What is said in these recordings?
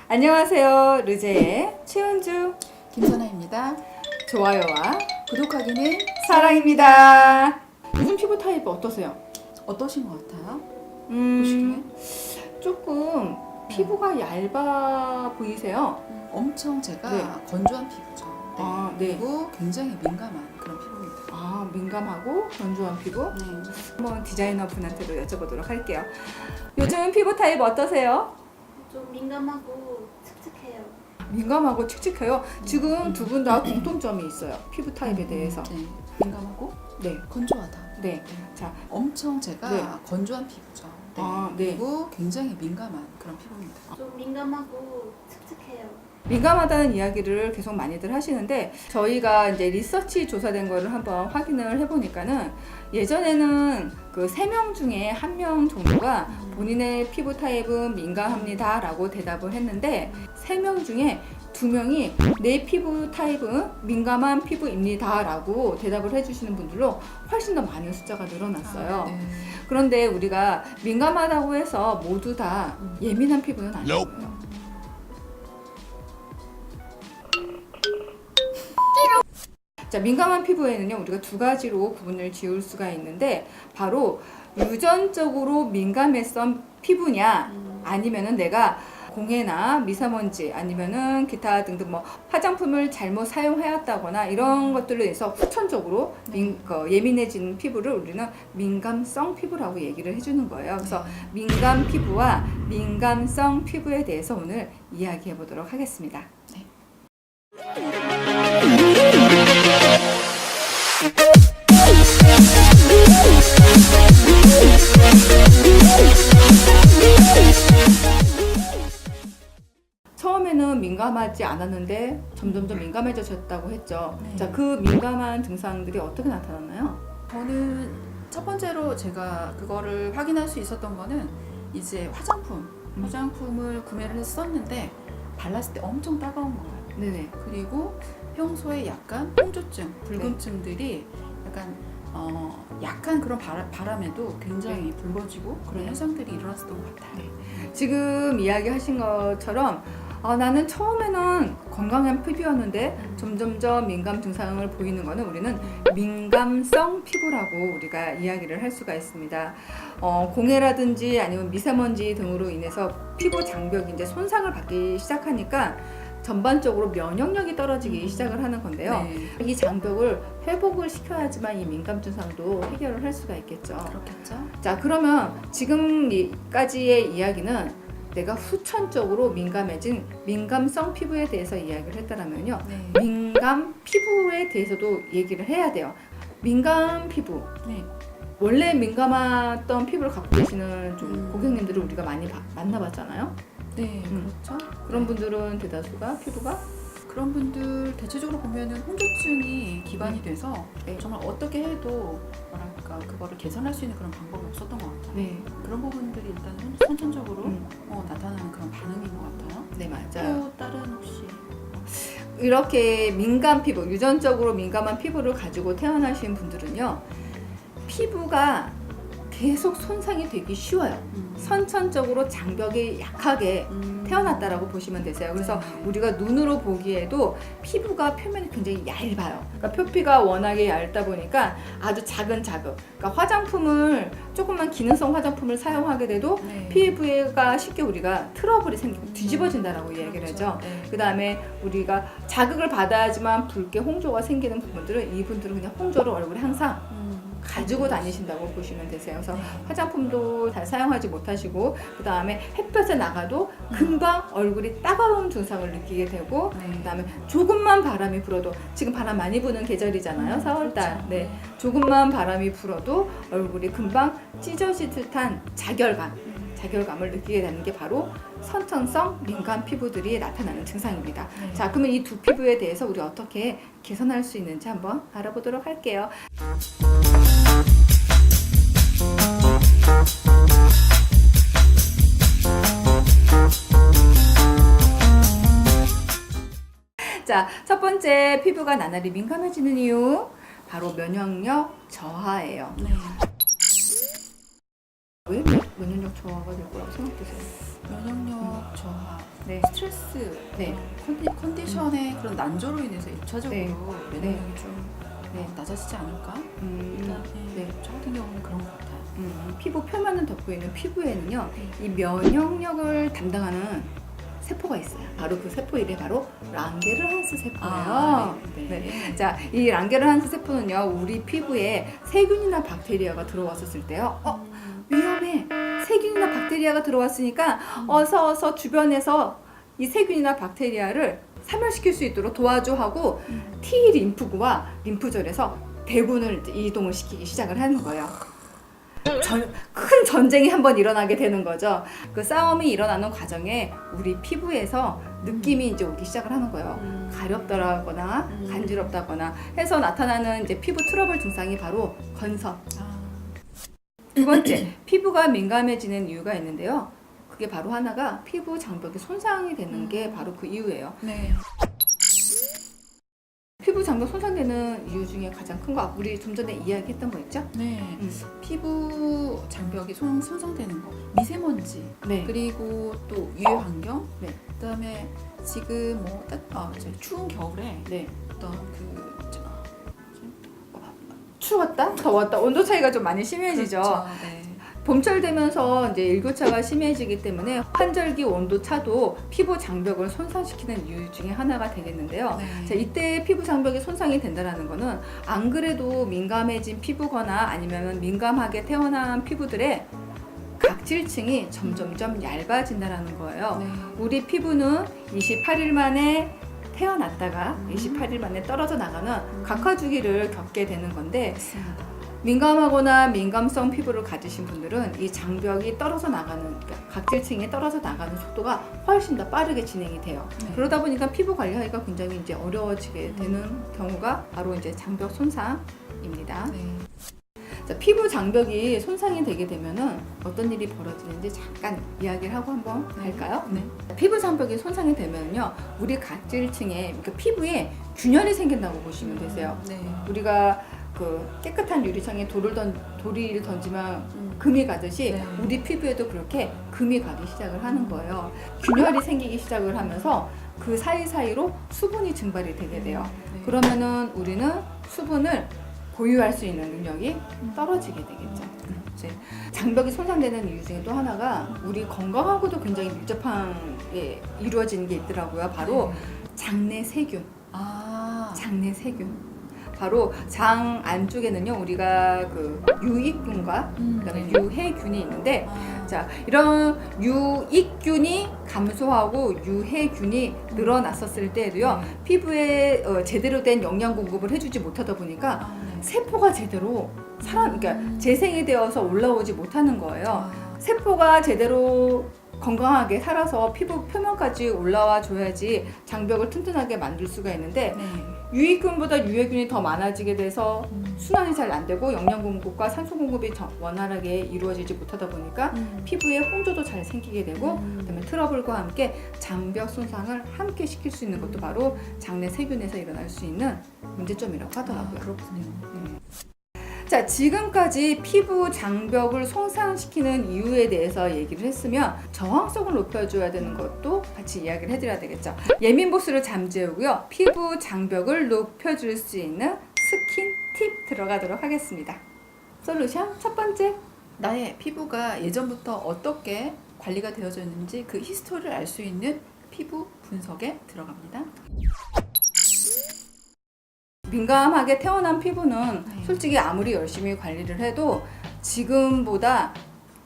안녕하세요. 르제의 최은주 김선아입니다. 좋아요와 구독하기는 사랑입니다. 요즘 피부 타입 어떠세요? 어떠신 것 같아요? 보시기에? 조금 피부가 얇아 보이세요? 엄청 제가 네. 건조한 피부죠. 네. 아, 네. 그리고 굉장히 민감한 그런 피부입니다. 아, 민감하고 건조한 피부? 네. 한번 디자이너 분한테도 여쭤보도록 할게요. 요즘 피부 타입 어떠세요? 좀 민감하고 칙칙해요. 민감하고 칙칙해요. 지금 두 분 다 공통점이 있어요. 피부 타입에 대해서. 네. 민감하고 네. 건조하다. 네. 자, 엄청 제가 네. 건조한 피부죠. 네. 아, 네. 그리고 굉장히 민감한 그런 피부입니다. 좀 민감하고 칙칙해요. 민감하다는 이야기를 계속 많이들 하시는데 저희가 이제 리서치 조사된 거를 한번 확인을 해보니까는 예전에는 그 3명 중에 1명 정도가 본인의 피부 타입은 민감합니다 라고 대답을 했는데 3명 중에 2명이 내 피부 타입은 민감한 피부입니다 라고 대답을 해주시는 분들로 훨씬 더 많은 숫자가 늘어났어요. 네. 그런데 우리가 민감하다고 해서 모두 다 예민한 피부는 아니고요. 자, 민감한 피부에는요, 우리가 두 가지로 구분을 지을 수가 있는데, 바로 유전적으로 민감했던 피부냐, 아니면은 내가 공해나 미세먼지, 아니면은 기타 등등 뭐 화장품을 잘못 사용하였다거나 이런 것들로 인해서 후천적으로 예민해진 피부를 우리는 민감성 피부라고 얘기를 해주는 거예요. 그래서 민감 피부와 민감성 피부에 대해서 오늘 이야기해 보도록 하겠습니다. 네. 처음에는 민감하지 않았는데 점점 더 민감해지셨다고 했죠. 네. 자, 그 민감한 증상들이 어떻게 나타났나요? 저는 첫 번째로 제가 그거를 확인할 수 있었던 거는 이제 화장품을 구매를 했었는데 발랐을 때 엄청 따가운 거예요. 네네. 그리고 평소에 약간 홍조증, 붉음증들이 약간 그런 바람에도 굉장히 붉어지고 그런 네. 현상들이 일어났었던 것 같아요. 지금 이야기하신 것처럼 나는 처음에는 건강한 피부였는데 점점점 민감 증상을 보이는 거는 우리는 민감성 피부라고 우리가 이야기를 할 수가 있습니다. 공해라든지 아니면 미세먼지 등으로 인해서 피부 장벽이 이제 손상을 받기 시작하니까 전반적으로 면역력이 떨어지기 시작을 하는 건데요. 네. 이 장벽을 회복을 시켜야지만 이 민감 증상도 해결을 할 수가 있겠죠. 그렇겠죠? 자, 그러면 지금까지의 이야기는 내가 후천적으로 민감해진 민감성 피부에 대해서 이야기를 했다면요. 네. 민감 피부에 대해서도 얘기를 해야 돼요. 민감 피부. 네. 원래 민감했던 피부를 갖고 계시는 좀 고객님들을 우리가 많이 만나봤잖아요. 네, 그렇죠. 그런 네. 분들은 대다수가 피부가 그런 분들 대체적으로 보면은 홍조증이 기반이 돼서 네. 정말 어떻게 해도 뭐랄까 그거를 개선할 수 있는 그런 방법이 없었던 것 같아요. 네, 그런 부분들이 일단 선천적으로 나타나는 그런 반응인 것 같아요. 네 맞아요. 또 다른 혹시 이렇게 민감 피부, 유전적으로 민감한 피부를 가지고 태어나신 분들은요, 피부가 계속 손상이 되기 쉬워요. 선천적으로 장벽이 약하게 태어났다라고 보시면 되세요. 그래서 네. 우리가 눈으로 보기에도 피부가 표면이 굉장히 얇아요. 그러니까 표피가 워낙에 얇다 보니까 아주 작은 자극. 그러니까 화장품을 조금만 기능성 화장품을 사용하게 돼도 네. 피부가 쉽게 우리가 트러블이 생기고 뒤집어진다라고 얘기를 하죠. 네. 그 다음에 우리가 자극을 받아야지만 붉게 홍조가 생기는 부분들은 이분들은 그냥 홍조를 얼굴에 항상 가지고 다니신다고 보시면 되세요. 그래서 네. 화장품도 잘 사용하지 못하시고 그 다음에 햇볕에 나가도 금방 얼굴이 따가운 증상을 느끼게 되고 네. 그 다음에 조금만 바람이 불어도 지금 바람 많이 부는 계절이잖아요. 4월달. 그렇죠. 네. 조금만 바람이 불어도 얼굴이 금방 찢어질 듯한 자결감을 느끼게 되는 게 바로 선천성 민감 피부들이 나타나는 증상입니다. 네. 자, 그러면 이 두 피부에 대해서 우리 어떻게 개선할 수 있는지 한번 알아보도록 할게요. 자, 첫 번째 피부가 나날이 민감해지는 이유 바로 면역력 저하예요. 네. 왜 면역력 면역력 저하가 될 거라고 생각되세요? 면역력 저하, 네. 스트레스, 네. 컨디션의 그런 난조로 인해서 1차적으로 네. 면역력이 좀 낮아지지 않을까? 일단 네. 저 같은 경우는 그런 것 같아요. 피부 표면을 덮고 있는 피부에는요, 이 면역력을 담당하는 세포가 있어요. 바로 그 세포 이름이 바로 랑게르한스 세포예요. 네. 자, 이 랑게르한스 세포는요, 우리 피부에 세균이나 박테리아가 들어왔었을 때요, 위험해. 세균이나 박테리아가 들어왔으니까 어서 주변에서 이 세균이나 박테리아를 사멸시킬 수 있도록 도와줘 하고 T 림프구와 림프절에서 대군을 이동을 시키기 시작을 하는 거예요. 큰 전쟁이 한번 일어나게 되는 거죠. 그 싸움이 일어나는 과정에 우리 피부에서 느낌이 이제 오기 시작을 하는 거예요. 가렵다거나 간지럽다거나 해서 나타나는 이제 피부 트러블 증상이 바로 건선. 두 번째, 피부가 민감해지는 이유가 있는데요. 그게 바로 하나가 피부 장벽이 손상이 되는 게 바로 그 이유예요. 네. 피부 장벽 손상되는 이유 중에 가장 큰 거, 우리 좀 전에 이야기했던 거 있죠? 네. 피부 장벽이 손상되는 거, 미세먼지, 네. 그리고 또 유해 환경, 네. 그다음에 지금 이제 추운 겨울에 네. 어떤 추웠다, 더웠다, 온도 차이가 좀 많이 심해지죠. 그렇죠. 네. 봄철 되면서 이제 일교차가 심해지기 때문에 환절기 온도 차도 피부 장벽을 손상시키는 이유 중에 하나가 되겠는데요. 네. 자, 이때 피부 장벽이 손상이 된다는 거는 안 그래도 민감해진 피부거나 아니면 민감하게 태어난 피부들의 각질층이 점점점 얇아진다는 거예요. 네. 우리 피부는 28일 만에 태어났다가 28일 만에 떨어져 나가는 각화주기를 겪게 되는 건데, 맞습니다. 민감하거나 민감성 피부를 가지신 분들은 이 장벽이 떨어져 나가는, 그러니까 각질층이 떨어져 나가는 속도가 훨씬 더 빠르게 진행이 돼요. 네. 그러다 보니까 피부 관리하기가 굉장히 이제 어려워지게 되는 경우가 바로 이제 장벽 손상입니다. 네. 자, 피부 장벽이 손상이 되게 되면은 어떤 일이 벌어지는지 잠깐 이야기를 하고 한번 할까요? 네. 피부 장벽이 손상이 되면요, 우리 각질층에, 그러니까 피부에 균열이 생긴다고 보시면 되세요. 네. 우리가 그 깨끗한 유리창에 돌을 던지면 금이 가듯이 네. 우리 피부에도 그렇게 금이 가기 시작을 하는 거예요. 균열이 생기기 시작을 하면서 그 사이사이로 수분이 증발이 되게 돼요. 네. 그러면은 우리는 수분을 보유할 수 있는 능력이 떨어지게 되겠죠. 이제 장벽이 손상되는 이유 중에 또 하나가 우리 건강하고도 굉장히 밀접하게 이루어지는 게 있더라고요. 바로 장내 세균. 장내 세균. 바로 장 안쪽에는요, 우리가 그 유익균과 그다음에 유해균이 있는데, 자, 이런 유익균이 감소하고 유해균이 늘어났었을 때도요, 피부에 제대로 된 영양 공급을 해주지 못하다 보니까 세포가 제대로 그러니까 재생이 되어서 올라오지 못하는 거예요. 세포가 제대로 건강하게 살아서 피부 표면까지 올라와 줘야지 장벽을 튼튼하게 만들 수가 있는데, 유익균보다 유해균이 더 많아지게 돼서 순환이 잘 안 되고 영양 공급과 산소 공급이 원활하게 이루어지지 못하다 보니까 피부에 홍조도 잘 생기게 되고, 그다음에 트러블과 함께 장벽 손상을 함께 시킬 수 있는 것도 바로 장내 세균에서 일어날 수 있는 문제점이라고 하더라고요. 그렇군요. 자, 지금까지 피부 장벽을 손상시키는 이유에 대해서 얘기를 했으면 저항성을 높여줘야 되는 것도 같이 이야기를 해드려야 되겠죠. 예민 보스를 잠재우고요, 피부 장벽을 높여줄 수 있는 스킨 팁 들어가도록 하겠습니다. 솔루션 첫 번째, 나의 피부가 예전부터 어떻게 관리가 되어져 있는지 그 히스토리를 알 수 있는 피부 분석에 들어갑니다. 민감하게 태어난 피부는 솔직히 아무리 열심히 관리를 해도 지금보다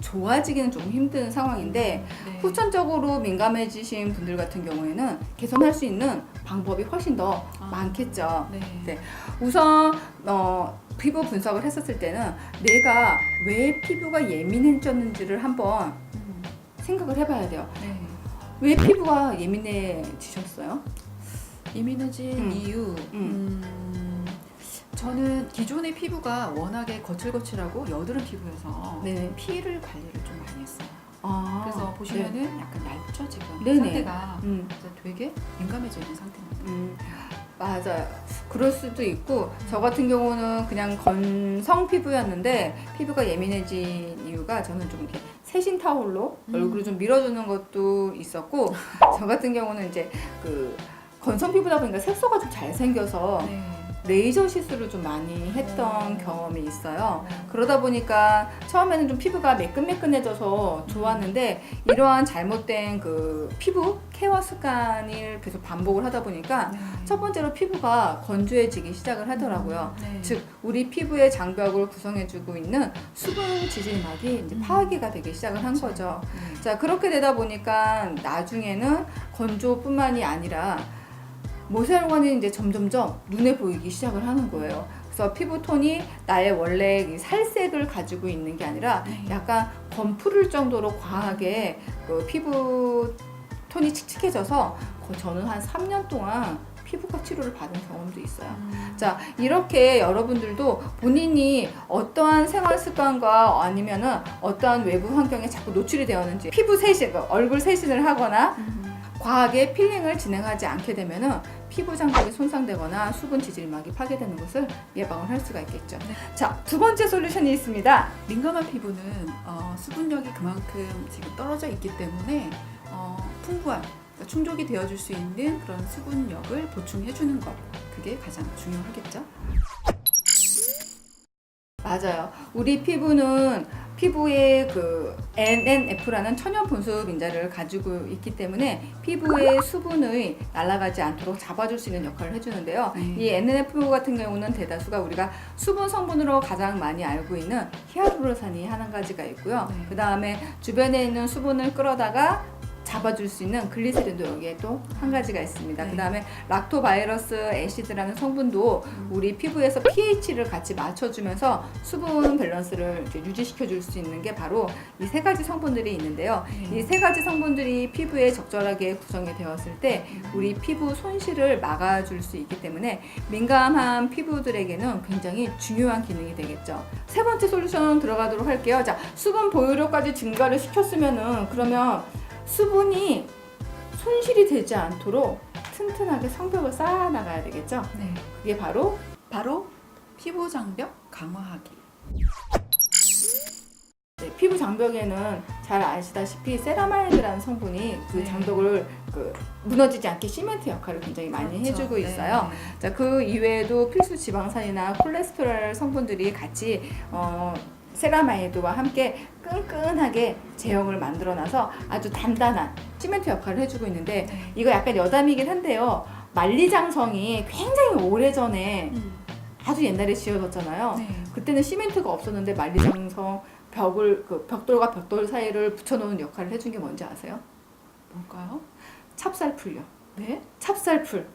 좋아지기는 좀 힘든 상황인데, 후천적으로 민감해지신 분들 같은 경우에는 개선할 수 있는 방법이 훨씬 더 많겠죠. 네. 우선 피부 분석을 했었을 때는 내가 왜 피부가 예민해졌는지를 한번 생각을 해봐야 돼요. 왜 피부가 예민해지셨어요? 예민해진 이유, 저는 기존의 피부가 워낙에 거칠거칠하고 여드름 피부여서 피를 관리를 좀 많이 했어요. 그래서 보시면은 약간 얇죠 지금. 네네. 상태가 그래서 되게 민감해져 있는 상태입니다. 맞아요. 그럴 수도 있고 저 같은 경우는 그냥 건성 피부였는데 피부가 예민해진 이유가 저는 좀 이렇게 세신 타올로 얼굴을 좀 밀어주는 것도 있었고 저 같은 경우는 이제 그 건성 피부다 보니까 색소가 좀 잘 생겨서 네. 레이저 시술을 좀 많이 했던 경험이 있어요. 그러다 보니까 처음에는 좀 피부가 매끈매끈해져서 좋았는데 이러한 잘못된 그 피부 케어 습관을 계속 반복을 하다 보니까 첫 번째로 피부가 건조해지기 시작을 하더라고요. 네. 즉 우리 피부의 장벽을 구성해주고 있는 수분 지질막이 이제 파괴가 되기 시작을 한 거죠. 네. 자 그렇게 되다 보니까 나중에는 건조뿐만이 아니라 모세혈관이 이제 점점점 눈에 보이기 시작을 하는 거예요. 그래서 피부 톤이 나의 원래 이 살색을 가지고 있는 게 아니라 약간 검푸를 정도로 과하게 그 피부 톤이 칙칙해져서 저는 한 3년 동안 피부과 치료를 받은 경험도 있어요. 자, 이렇게 여러분들도 본인이 어떠한 생활 습관과 아니면은 어떠한 외부 환경에 자꾸 노출이 되었는지 피부 세신, 얼굴 세신을 하거나 과하게 필링을 진행하지 않게 되면은 피부 장벽이 손상되거나 수분 지질막이 파괴되는 것을 예방을 할 수가 있겠죠. 자, 두 번째 솔루션이 있습니다. 민감한 피부는 수분력이 그만큼 지금 떨어져 있기 때문에 풍부한 그러니까 충족이 되어줄 수 있는 그런 수분력을 보충해주는 것 그게 가장 중요하겠죠. 맞아요. 우리 피부는 피부에 그 NNF라는 천연 분수 민자를 가지고 있기 때문에 피부의 수분이 날아가지 않도록 잡아줄 수 있는 역할을 해주는데요. 이 NNF 같은 경우는 대다수가 우리가 수분 성분으로 가장 많이 알고 있는 히알루론산이 한 가지가 있고요. 그 다음에 주변에 있는 수분을 끌어다가 잡아줄 수 있는 글리세린도 여기에 또 한 가지가 있습니다. 그 다음에 락토바이러스 애시드라는 성분도 우리 피부에서 pH를 같이 맞춰주면서 수분 밸런스를 이렇게 유지시켜줄 수 있는 게 바로 이 세 가지 성분들이 있는데요. 이 세 가지 성분들이 피부에 적절하게 구성이 되었을 때 우리 피부 손실을 막아줄 수 있기 때문에 민감한 피부들에게는 굉장히 중요한 기능이 되겠죠. 세 번째 솔루션 들어가도록 할게요. 자, 수분 보유력까지 증가를 시켰으면은 그러면 수분이 손실이 되지 않도록 튼튼하게 성벽을 쌓아 나가야 되겠죠. 네. 그게 바로 피부 장벽 강화하기. 네, 피부 장벽에는 잘 아시다시피 세라마이드라는 성분이 그 장벽을 무너지지 않게 시멘트 역할을 굉장히 많이 해주고 있어요. 자, 그 이외에도 필수 지방산이나 콜레스테롤 성분들이 같이 세라마이드와 함께 끈끈하게 제형을 만들어놔서 아주 단단한 시멘트 역할을 해주고 있는데 이거 약간 여담이긴 한데요. 만리장성이 굉장히 오래전에 아주 옛날에 지어졌잖아요. 그때는 시멘트가 없었는데 만리장성 벽을 벽돌과 벽돌 사이를 붙여놓은 역할을 해준 게 뭔지 아세요? 뭘까요? 찹쌀풀요. 네? 찹쌀풀.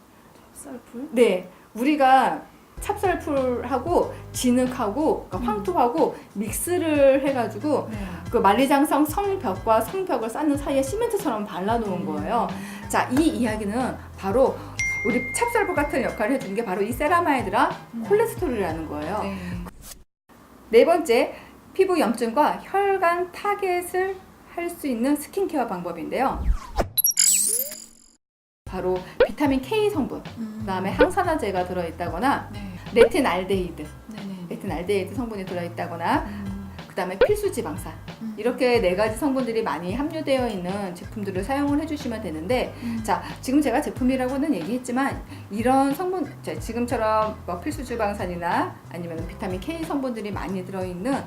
쌀풀? 네, 우리가 찹쌀풀하고 진흙하고 그러니까 황토하고 믹스를 해가지고 그 만리장성 성벽과 성벽을 쌓는 사이에 시멘트처럼 발라놓은 거예요. 자, 이 이야기는 바로 우리 찹쌀풀 같은 역할을 해주는 게 바로 이 세라마이드랑 콜레스테롤이라는 거예요. 네 번째, 피부 염증과 혈관 타겟을 할 수 있는 스킨케어 방법인데요. 바로 비타민 K 성분, 그다음에 항산화제가 들어있다거나 레틴알데히드, 레틴알데히드 성분이 들어있다거나 그다음에 필수 지방산 이렇게 네 가지 성분들이 많이 함유되어 있는 제품들을 사용을 해주시면 되는데 자, 지금 제가 제품이라고는 얘기했지만 이런 성분, 자, 지금처럼 뭐 필수 지방산이나 아니면 비타민 K 성분들이 많이 들어있는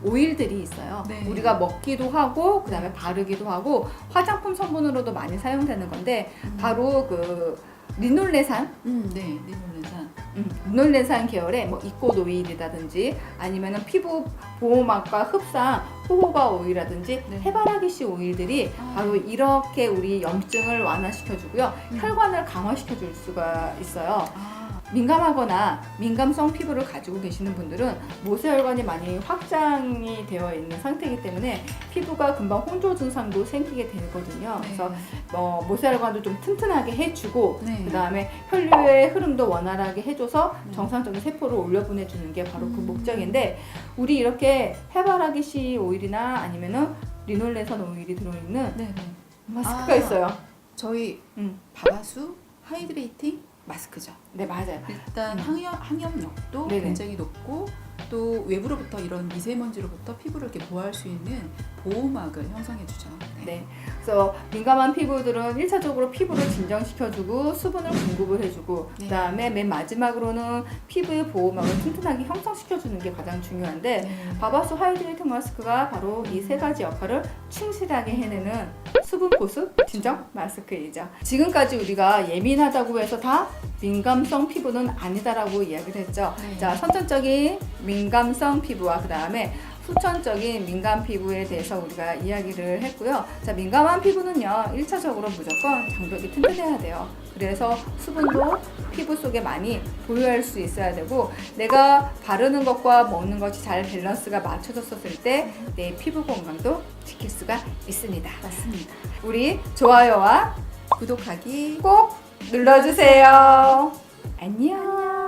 오일들이 있어요. 우리가 먹기도 하고 그다음에 바르기도 하고 화장품 성분으로도 많이 사용되는 건데 바로 그 리놀레산, 리놀레산 계열의 뭐 이코노이드라든지 아니면은 피부 보호막과 흡상 호호바 오일이라든지 해바라기 씨 오일들이 바로 이렇게 우리 염증을 완화시켜주고요, 혈관을 강화시켜줄 수가 있어요. 민감하거나 민감성 피부를 가지고 계시는 분들은 모세혈관이 많이 확장이 되어 있는 상태이기 때문에 피부가 금방 홍조 증상도 생기게 되거든요. 그래서 모세혈관도 좀 튼튼하게 해주고 그 다음에 혈류의 흐름도 원활하게 해줘서 정상적인 세포를 올려보내주는 게 바로 그 목적인데 우리 이렇게 해바라기 씨 오일이나 아니면은 리놀레산 오일이 들어있는 마스크가 있어요. 저희 바바수 하이드레이팅 마스크죠. 네, 맞아요. 일단 항염력도 네네. 굉장히 높고 또 외부로부터 이런 미세먼지로부터 피부를 이렇게 보호할 수 있는 보호막을 형성해주죠. 네. 그래서 민감한 피부들은 1차적으로 피부를 진정시켜주고 수분을 공급을 해주고 네. 그다음에 맨 마지막으로는 피부의 보호막을 튼튼하게 형성시켜주는 게 가장 중요한데 네. 바바스 하이드레이트 마스크가 바로 이 세 가지 역할을 충실하게 해내는 수분 보습 진정 마스크이죠. 지금까지 우리가 예민하다고 해서 다 민감성 피부는 아니다라고 이야기를 했죠. 네. 자, 선천적인 민감성 피부와 그 다음에 후천적인 민감 피부에 대해서 우리가 이야기를 했고요. 자, 민감한 피부는요, 1차적으로 무조건 장벽이 튼튼해야 돼요. 그래서 수분도 피부 속에 많이 보유할 수 있어야 되고, 내가 바르는 것과 먹는 것이 잘 밸런스가 맞춰졌을 때 내 피부 건강도 지킬 수가 있습니다. 맞습니다. 우리 좋아요와 구독하기 꼭 눌러주세요. 안녕.